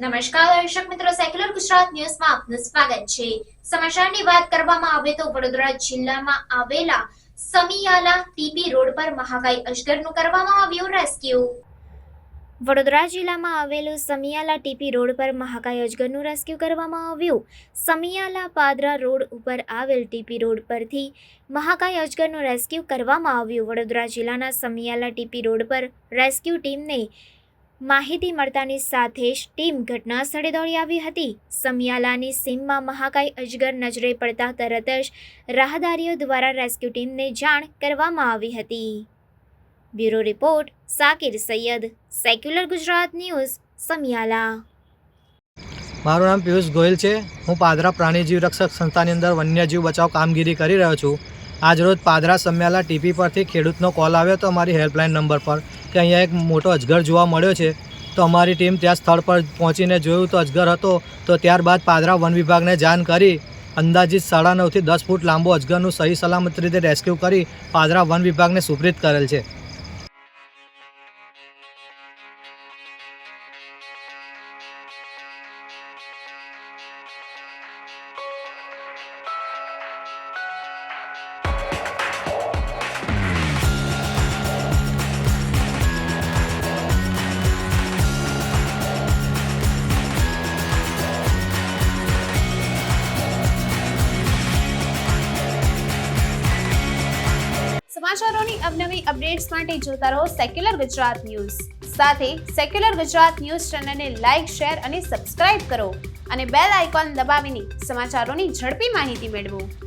નમસ્કાર દર્શક મિત્રો, સેક્યુલર ગુજરાત ન્યૂઝમાં આપનું સ્વાગત છે। સમાચારની વાત કરવામાં આવે તો વડોદરા જિલ્લામાં આવેલા સમિયાલા ટીપી રોડ પર મહાકાય અજગરનું કરવામાં આવ્યું રેસ્ક્યુ। વડોદરા જિલ્લામાં આવેલું સમિયાલા ટીપી રોડ પર મહાકાય અજગરનું રેસ્ક્યુ કરવામાં આવ્યું। સમિયાલા પાદરા રોડ ઉપર આવેલ ટીપી રોડ પરથી મહાકાય અજગરનું રેસ્ક્યુ કરવામાં આવ્યું। વડોદરા જિલ્લાના સમિયાલા ટીપી રોડ પર રેસ્ક્યુ ટીમને માહિતી મળતાની સાથે જ ટીમ ઘટના સ્થળે દોડી આવી હતી। સમિયાલાની સીમમાં મહાકાય અજગર નજરે પડતા તરત જ રાહદારીઓ દ્વારા રેસ્ક્યુ ટીમને જાણ કરવામાં આવી હતી। Bureau report Sakir Saiyad, secular Gujarat news, Samiyala. મારું નામ પિયુષ ગોયલ છે। હું પાદરા પ્રાણીજીવ રક્ષક સંસ્થાની અંદર વન્યજીવ બચાવ કામગીરી કરી રહ્યો છું। આજરોજ પાદરા સમિયાલા ટીપી પરથી ખેડૂતનો કોલ આવ્યો હતો અમારી હેલ્પલાઇન નંબર પર કે અહીંયા એક મોટો અજગર જોવા મળ્યો છે। તો અમારી ટીમ ત્યાં સ્થળ પર પહોંચીને જોયું તો અજગર હતો। તો ત્યારબાદ પાદરા વન વિભાગને જાણ કરી અંદાજિત 9.5 થી 10 ફૂટ લાંબો અજગરનું સહી સલામત રીતે રેસ્ક્યુ કરી પાદરા વન વિભાગને સુપ્રીત કરેલ છે। સમાચારોની અવનવી અપડેટ્સ માટે જોતા રહો સેક્યુલર ગુજરાત ન્યૂઝ। સાથે સેક્યુલર ગુજરાત ન્યૂઝ ચેનલને લાઇક, શેર અને સબસ્ક્રાઇબ કરો અને બેલ આઇકોન દબાવીને સમાચારોની ઝડપી માહિતી મેળવો।